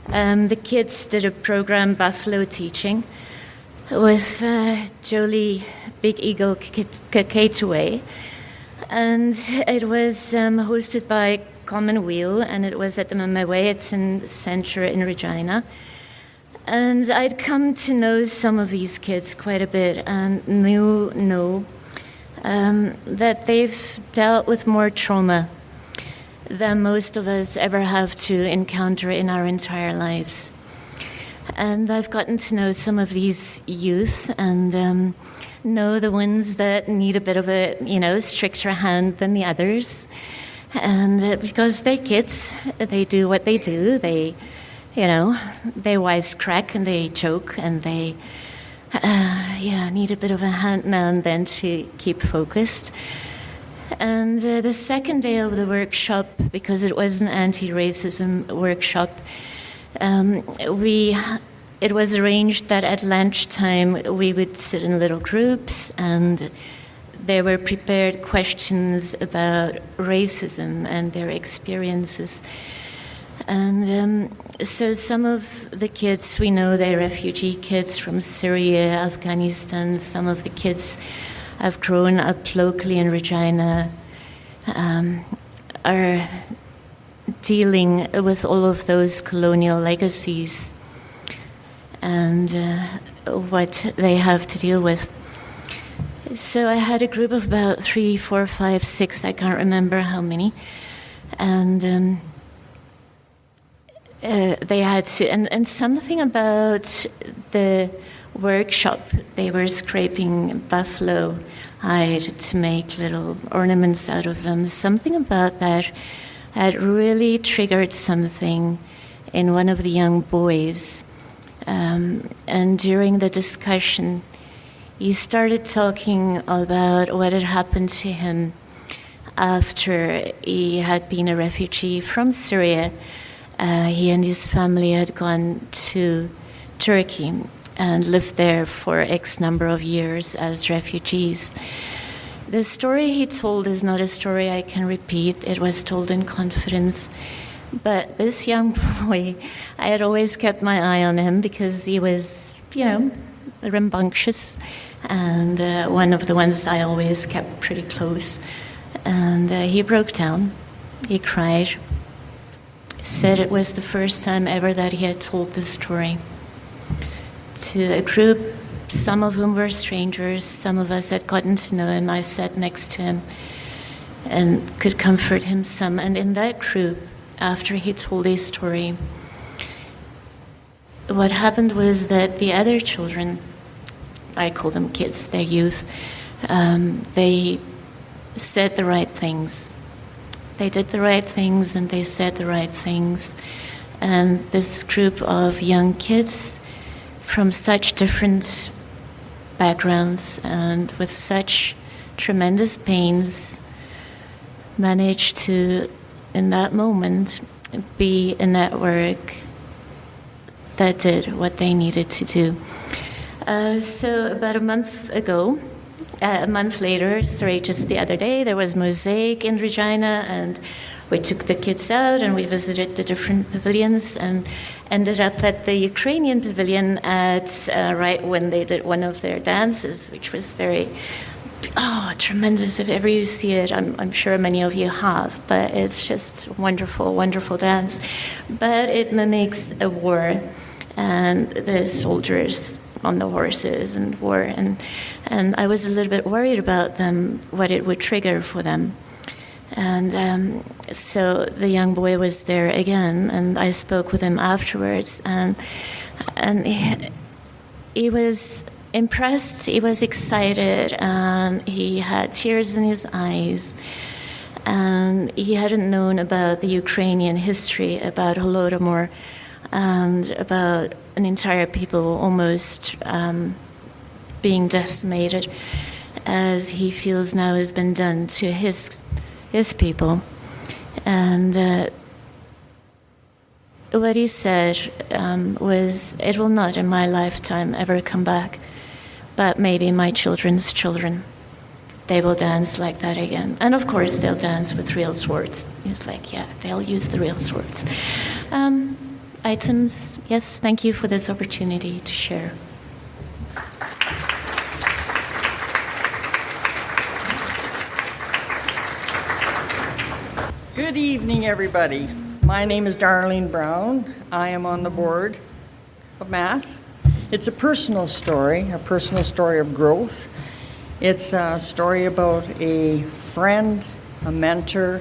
[SPEAKER 15] the kids did a program, Buffalo Teaching, with Jolie Big Eagle Kakateway, and it was hosted by Commonweal, and it was at the Mamaweatin Centre in Regina. And I'd come to know some of these kids quite a bit and know that they've dealt with more trauma than most of us ever have to encounter in our entire lives. And I've gotten to know some of these youth and know the ones that need a bit of a, stricter hand than the others. And because they're kids, they do what they do. They wisecrack and they joke and they, need a bit of a hand now and then to keep focused. And the second day of the workshop, because it was an anti-racism workshop, it was arranged that at lunchtime we would sit in little groups and there were prepared questions about racism and their experiences. And so some of the kids, we know they're refugee kids from Syria, Afghanistan. Some of the kids have grown up locally in Regina, are dealing with all of those colonial legacies and what they have to deal with. So I had a group of about 3, 4, 5, 6, I can't remember how many, and they had to, and something about the workshop, they were scraping buffalo hide to make little ornaments out of them. Something about that had really triggered something in one of the young boys. And during the discussion, he started talking about what had happened to him after he had been a refugee from Syria. He and his family had gone to Turkey and lived there for X number of years as refugees. The story he told is not a story I can repeat. It was told in confidence. But this young boy, I had always kept my eye on him because he was, rambunctious, and one of the ones I always kept pretty close. And he broke down. He cried. Said it was the first time ever that he had told this story to a group, some of whom were strangers, some of us had gotten to know him. I sat next to him and could comfort him some. And in that group, after he told his story, what happened was that the other children, I call them kids, they're youth, they said the right things. They did the right things and they said the right things. And this group of young kids from such different backgrounds and with such tremendous pains managed to, in that moment, be a network that did what they needed to do. So about a month later, just the other day, there was Mosaic in Regina, and we took the kids out and we visited the different pavilions and ended up at the Ukrainian pavilion right when they did one of their dances, which was very tremendous. If ever you see it, I'm sure many of you have, but it's just wonderful, wonderful dance. But it mimics a war and the soldiers on the horses and war, and I was a little bit worried about them, what it would trigger for them. And so the young boy was there again, and I spoke with him afterwards, and he was impressed, he was excited, and he had tears in his eyes, and he hadn't known about the Ukrainian history, about Holodomor, and about an entire people almost being decimated, as he feels now has been done to his people. And what he said was, it will not in my lifetime ever come back, but maybe my children's children, they will dance like that again. And of course they'll dance with real swords. It's like, yeah, they'll use the real swords. Items, yes, thank you for this opportunity to share.
[SPEAKER 16] Good evening, everybody. My name is Darlene Brown. I am on the board of MASS. It's a personal story of growth. It's a story about a friend, a mentor,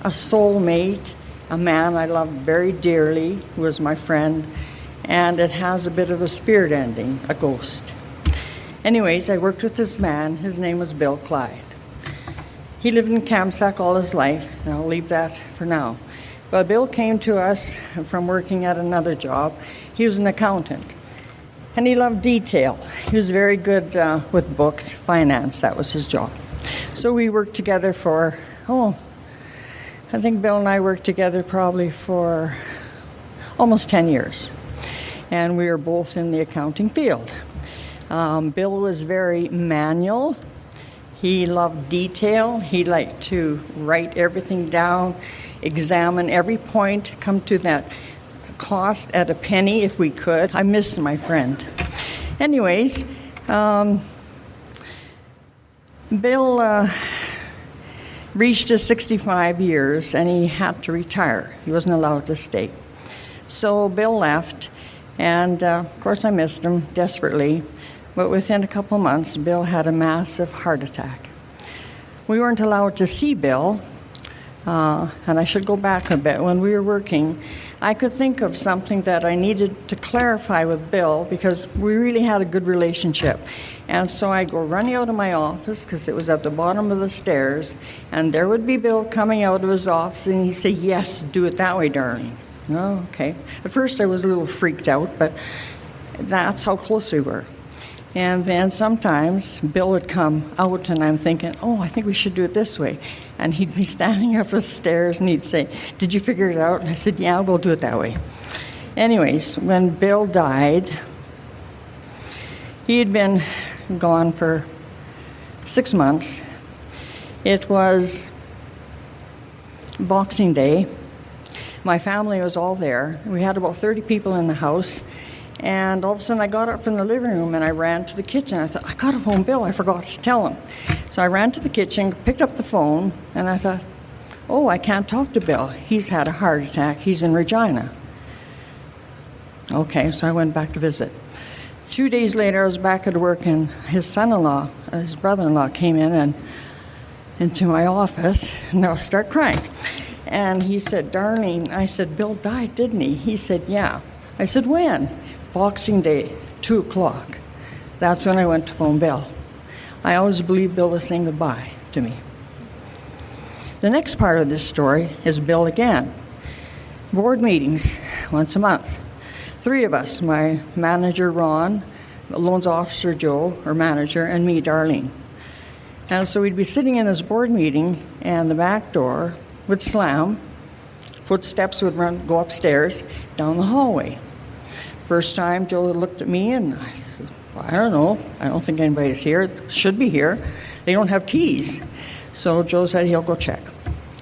[SPEAKER 16] a soulmate, a man I loved very dearly, who was my friend, and it has a bit of a spirit ending, a ghost. Anyways, I worked with this man. His name was Bill Clyde. He lived in Kamsack all his life, and I'll leave that for now. But Bill came to us from working at another job. He was an accountant, and he loved detail. He was very good with books, finance, that was his job. So we worked together for, I think Bill and I worked together probably for almost 10 years. And we were both in the accounting field. Bill was very manual. He loved detail. He liked to write everything down, examine every point, come to that cost at a penny if we could. I miss my friend. Anyways, Bill reached his 65 years and he had to retire. He wasn't allowed to stay. So Bill left, and of course I missed him desperately. But within a couple months, Bill had a massive heart attack. We weren't allowed to see Bill, and I should go back a bit. When we were working, I could think of something that I needed to clarify with Bill because we really had a good relationship. And so I'd go running out of my office because it was at the bottom of the stairs, and there would be Bill coming out of his office, and he'd say, "Yes, do it that way, darling." Oh, okay. At first I was a little freaked out, but that's how close we were. And then sometimes Bill would come out and I'm thinking, I think we should do it this way. And he'd be standing up the stairs and he'd say, "Did you figure it out?" And I said, "Yeah, we'll do it that way." Anyways, when Bill died, he had been gone for 6 months. It was Boxing Day. My family was all there. We had about 30 people in the house. And all of a sudden I got up from the living room and I ran to the kitchen. I thought, I got to phone Bill. I forgot to tell him. So I ran to the kitchen, picked up the phone, and I thought, I can't talk to Bill. He's had a heart attack. He's in Regina. Okay, so I went back to visit. 2 days later, I was back at work, and his son-in-law, his brother-in-law, came in and into my office, and I started crying. And he said, "Darlene," I said, "Bill died, didn't he?" He said, "Yeah." I said, "When?" Boxing Day, 2 o'clock. That's when I went to phone Bill. I always believed Bill was saying goodbye to me. The next part of this story is Bill again. Board meetings once a month. 3 of us, my manager Ron, loans officer Joe, or manager, and me, Darlene. And so we'd be sitting in this board meeting, and the back door would slam. Footsteps would go upstairs, down the hallway. First time, Joe looked at me, and I said, well, I don't know. I don't think anybody's here. Should be here. They don't have keys. So Joe said he'll go check.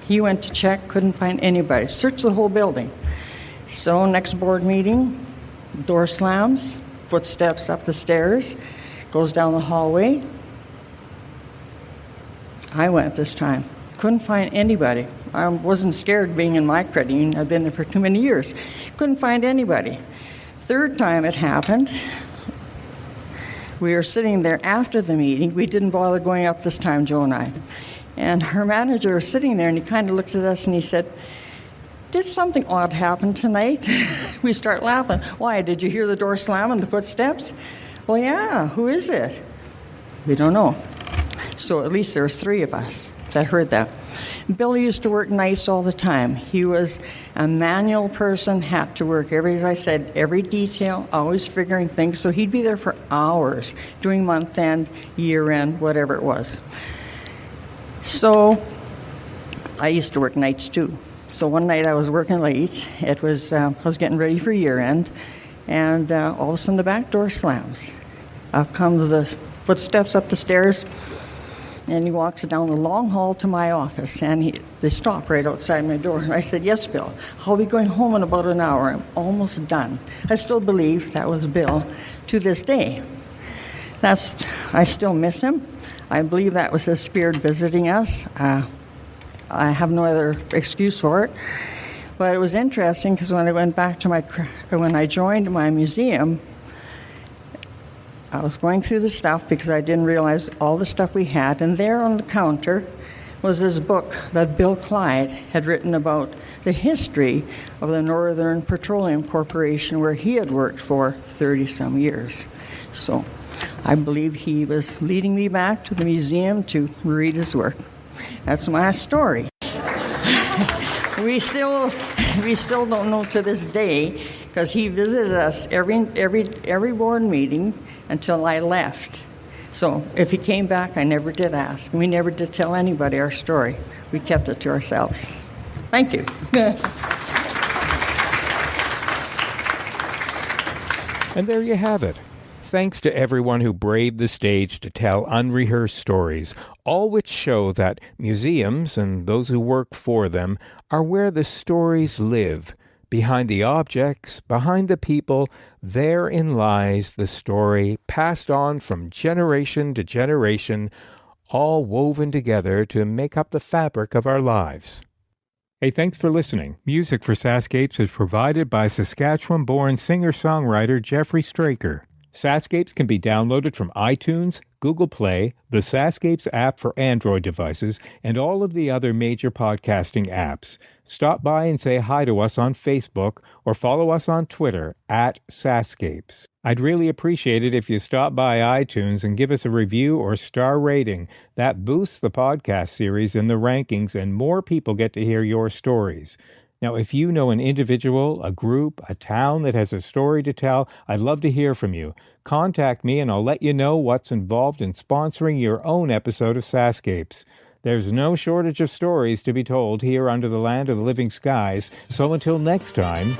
[SPEAKER 16] He went to check, couldn't find anybody. Searched the whole building. So next board meeting, door slams, footsteps up the stairs, goes down the hallway. I went this time. Couldn't find anybody. I wasn't scared being in my credit union. I've been there for too many years. Couldn't find anybody. Third time it happened, we were sitting there after the meeting. We didn't bother going up this time, Joe and I. And her manager was sitting there, and he kind of looks at us and he said, did something odd happen tonight? We start laughing. Why, did you hear the door slam and the footsteps? Well, yeah, who is it? We don't know. So at least there was 3 of us that heard that. Billy used to work nights all the time. He was a manual person, had to work as I said, every detail, always figuring things. So he'd be there for hours, doing month end, year end, whatever it was. So I used to work nights too. So one night I was working late. It was I was getting ready for year end, and all of a sudden the back door slams. Up comes the footsteps up the stairs. And he walks down the long hall to my office, and they stop right outside my door. And I said, yes, Bill, I'll be going home in about an hour. I'm almost done. I still believe that was Bill to this day. I still miss him. I believe that was his spirit visiting us. I have no other excuse for it. But it was interesting because when I went back to when I joined my museum, I was going through the stuff because I didn't realize all the stuff we had, and there on the counter was this book that Bill Clyde had written about the history of the Northern Petroleum Corporation, where he had worked for 30-some years. So I believe he was leading me back to the museum to read his work. That's my story. We still don't know to this day, because he visited us every board meeting until I left. So if he came back, I never did ask. We never did tell anybody our story. We kept it to ourselves. Thank you.
[SPEAKER 1] And there you have it. Thanks to everyone who braved the stage to tell unrehearsed stories, all which show that museums and those who work for them are where the stories live. Behind the objects, behind the people, therein lies the story, passed on from generation to generation, all woven together to make up the fabric of our lives. Hey, thanks for listening. Music for SaskScapes is provided by Saskatchewan-born singer-songwriter Jeffrey Straker. SaskScapes can be downloaded from iTunes, Google Play, the SaskScapes app for Android devices, and all of the other major podcasting apps. Stop by and say hi to us on Facebook or follow us on Twitter @SaskScapes. I'd really appreciate it if you stop by iTunes and give us a review or star rating. That boosts the podcast series in the rankings, and more people get to hear your stories. Now, if you know an individual, a group, a town that has a story to tell, I'd love to hear from you. Contact me and I'll let you know what's involved in sponsoring your own episode of SaskScapes. There's no shortage of stories to be told here under the land of the living skies, so until next time,